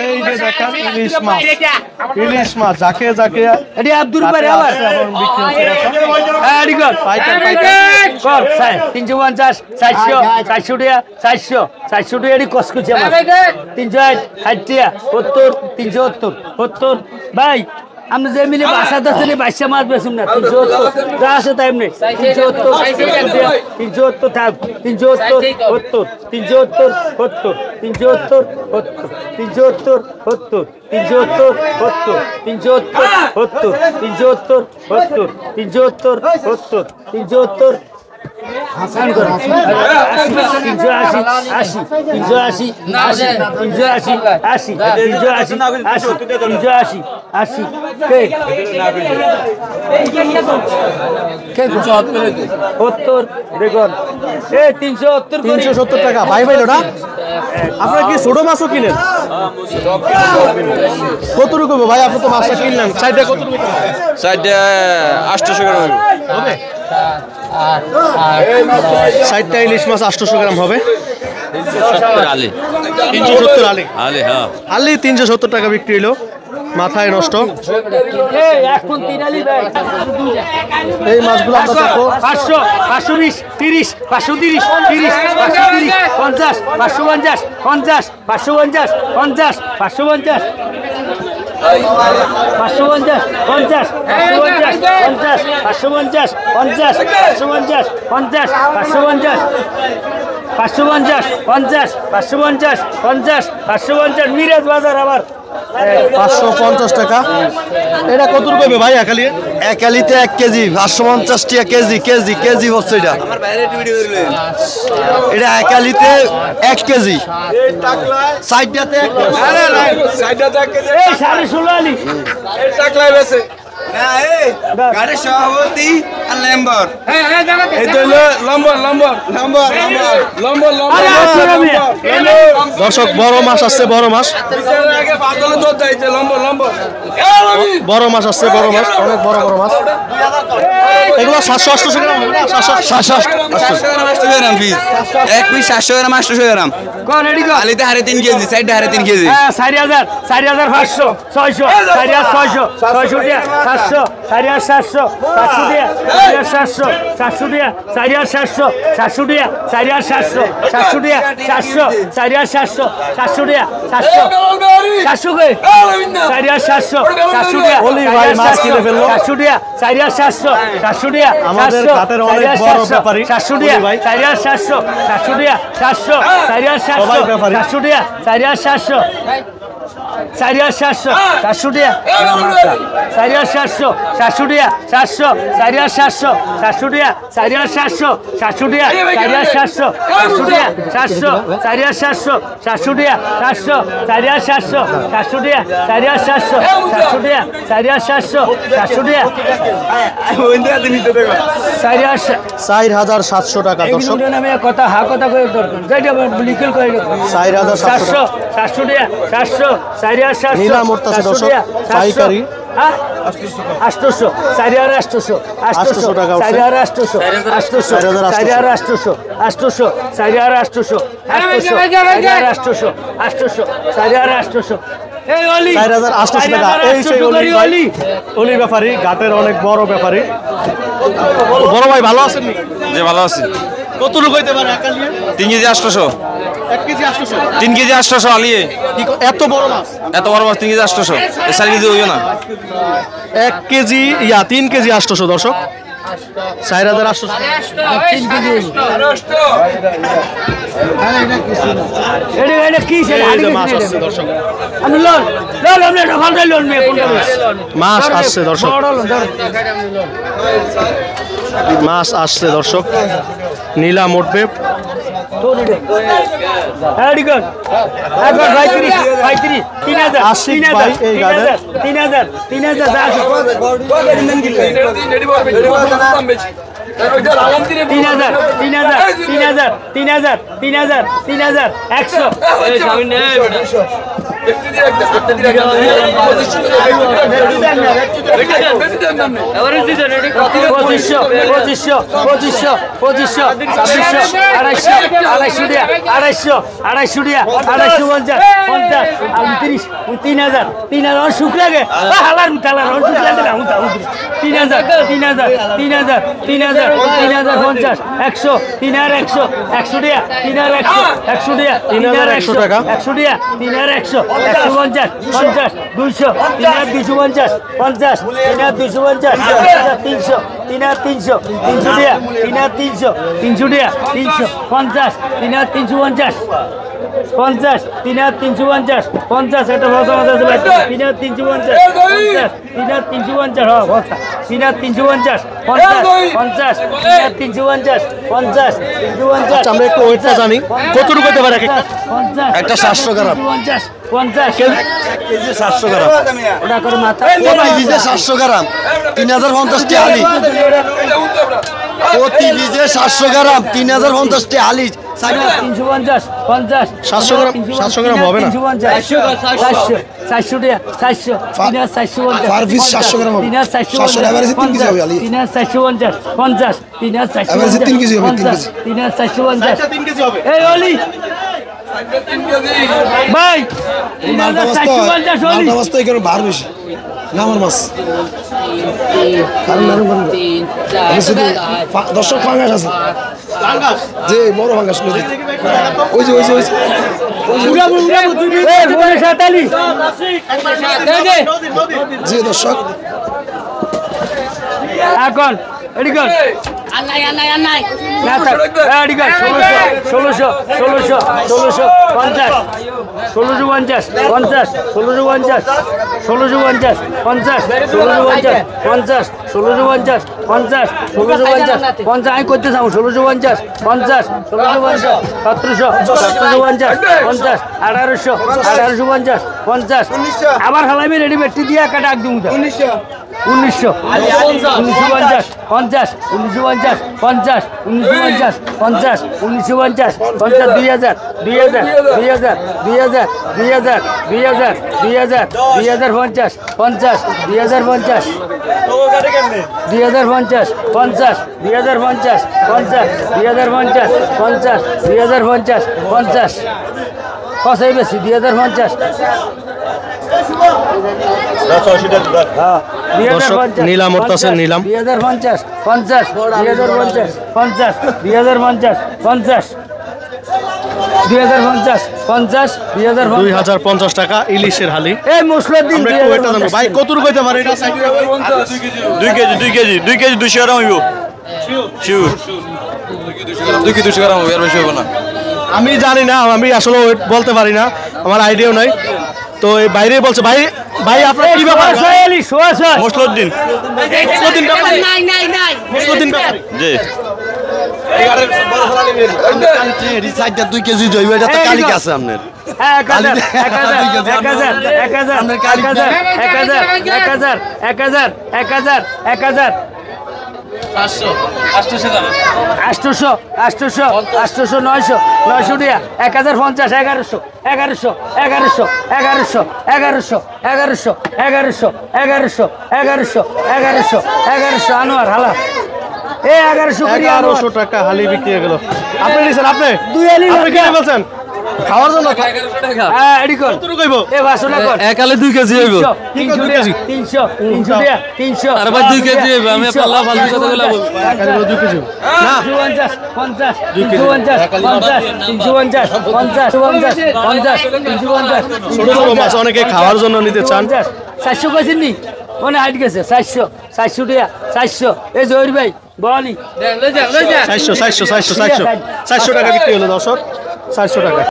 এই যে দেখেন ইলিশ মাছ যাকে যাকে এটি আব্দুল ভাই আবার এডি কর পাইকার কর 350 400 400 টাকা 400 টাকা এডি কসকু মাছ 360 70 370 70 ভাই আমরা যে মিলে বাসা দশনে 22 মাছ বেচুম না 370 যা আছে তাই এমনি 370 370 থাক 370 70 370 70 370 70 370 70 370 70 370 70 370 70 370 হাসান করে 380 80 380 কে কে 70 দেখুন এ 370 টাকা ভাই ভাইলো না আপনারা কি ছোট মাছও কিনেন কত রকম ভাই আপনি তো মাছটা কিনলেন সাইডে কত রকম সাইডে 800 গ্রাম হবে সাইডটা ইলিশ মাছ 800 গ্রাম হবে 370 আলি হ্যাঁ আলি 370 টাকা বিক্রি হলো মাথায় নষ্ট এখন 3 আলি ভাই এই মাছগুলো আমরা দেখো 500 520 30 530 30 530 50 550 50 550 50 550 550 50 550 50 550 50 550 মিরাজ বাজার আবার 550 টাকা এটা কত রুপে ভাই একালি একালিতে 1 কেজি 550 টাকা কেজি কেজি কেজি হচ্ছে এটা এটা একালিতে 1 কেজি সাইডটাতে সাইডটাতে 1 কেজি এই 16.5 আলি এই টাকলাই বেছে গাড়ির সভাপতি আর লেম্বর এই তো লম্বর দর্শক বড় মাছ আসছে বড় মাছ বড় মাছ আসছে বড় মাছ অনেক বড় বড় মাছ এগুলো 700 গ্রাম হবে না 700 গ্রাম পিস এক পিস 700 গ্রাম 800 গ্রাম কোন এডি কো আলিতে 3.5 কেজি সাইডে 3.5 কেজি 4000 4500 600 4600 600 টাকা 700 4700 700 টাকা 700 700 টাকা 4700 700 টাকা 700 700 টাকা বলি ভাই মাছ কিনে ফেললো 700 টাকা 4700 টাকা আমাদের ঘাটের অনেক বড় ব্যাপারী 700 টাকা 4700 700 টাকা 700 4700 4700 400 টাকা 4700 400 টাকা 400 4700 400 টাকা 4700 400 টাকা 4700 400 টাকা 400 4700 400 টাকা 400 4700 400 টাকা 4700 400 টাকা 4700 400 টাকা 4700 টাকা দর্শক নামে কথা হা কথা করে দরকার যেটা লিখল করে 4700 400 টাকা 400 4700 নীলা মোড়তাছে দর্শক পাইকারি 800 4800 টাকা 4800 এই অলি 4800 টাকা এই সেই অলি ব্যাপারী ঘাটের অনেক বড় ব্যাপারী বড় ভাই ভালো আছেন নি যে ভালো আছি কত লোক হইতে পারে একালি 3 কেজি 800 1 কেজি 800 3 কেজি 800 আলিয়ে এত বড় মাছ 3 কেজি 800 4 কেজি হইও না 1 কেজি 3 কেজি 800 দর্শক 4800 3 কেজি এটা কি মাছ আসছে দর্শক আমি লোন আমরা ভালো লোন নিয়ে কোনটা মাছ আসছে দর্শক মাছ আসছে দর্শক নীলা মোটবে পঁচিশশো পঁচিশশো পঁচিশশো পঁচিশশো ছাব্বিশশো আড়াইশো আড়াইশো টাকা আড়াইশো আড়াইশো টাকা আড়াইশো পঞ্চাশ পঞ্চাশ ৩০০০ ৩০০০ শুক লাগে হালার উঠালার শুক লাগে না ৩০০০ ৩০০০ ৩০০০ ৩০০০ ৩০০০ 50 100 ৩১০০ 100 টাকা ৩১০০ 100 টাকা ৩১০০ টাকা 100 টাকা ৩১০০ 150 150 200 3২৫০ 3২50 300 টাকা 300 300 টাকা 300 50 350 50 350 50 একটা ভাষা মাথা আছে 350 350 হ্যাঁ ভাষা 350 50 350 50 আচ্ছা আমরা একটু ওয়েটটা জানি কতটুকু হতে পারে একটা 700 গ্রাম 50 কেজি 700 গ্রাম ওটা করে মাথা প্রতি বীজে 700 গ্রাম 3050 টি আলি প্রতি বীজে 700 গ্রাম 3050 টি আলি 350 50 700 গ্রাম 700 গ্রাম হবে না 400 টাকা 400 450 পার পিস 700 গ্রাম হবে 700 এভারেজে 3 কেজি হবে আলি 3450 50 এভারেজে 3 কেজি হবে 3 কেজি 3450 3 কেজি হবে এই অলি ভাই মালটা 450 অলি বস্তা এখানে বার বেশি না আমার মাছ দর্শক ফাঙ্গাস আছে যে বড় ফাঙ্গাস নদী ওই যে এই বলে 47 যে দর্শক এখন এদিকে না থাক এদিকে 1600 50 1650 50 1650 1650 50 1650 50 1650 50 1650 50 আমি করতে চাও 1650 50 1650 1750 50 1800 1850 50 আবার হালাইবে রেডি বেটি দিয়া কাটা একদম 1900 1950 50 1950 50 1950 50 1950 50 2000 2000 2000 2000 2000 2000 2000 2050 50 2050 2050 50 2050 50 2050 50 2050 50 কসাই বেশি 2050 নিলাম করতেছে নিলাম 2050 50 2050 50 2050 50 2050 50 2050 টাকা ইলিশের হালি এই মশলার দিন আমরা একটু ওয়েটটা জানবো ভাই কতটুকু হতে পারে এটা 2 কেজি 200 গ্রাম হইব শিওর 2 কেজি 200 গ্রাম হবে আর বেশি হবে না আমি জানি না আমি আসলে ওয়েট বলতে পারি না আমার আইডিয়াও নাই তো এই বাইরে বলছে ভাই ভাই আপনার কি ব্যাপার মসলুদ্দিন মুসলুদ্দিন ব্যাপারী জি রিসাইডটা 2 কেজি জৈব এটা তো কালিক আছে আপনার 800 900 900 টাকা 1050 1100 1100 1100 1100 1100 1100 1100 1100 1100 1100 1100 আনোয়ার হালা এই 1100 করি 1100 টাকা হালি বিক্রি হয়ে গেল আপনি নিছেন আপনি দুই আলি আপনি কি বলছেন খাওয়ার জন্য হ্যাঁ এডি কর কতটুকু কইব এ বাসনা কর একালে 2 কেজি হইব 300 টাকা 300 টাকা 300 আরে ভাই 2 কেজি হইব আমি পাল্লা ফালতু কথা বলা বলবো একালে 2 কেজি না 50 350 ছোট ছোট মাছ অনেকে খাওয়ার জন্য নিতে চান 400 কইছেন নি ওনে হাইট গেছে 400 টাকা 400 এই জহির ভাই বলি 400 টাকা বিক্রি হলো দর্শক 400 টাকা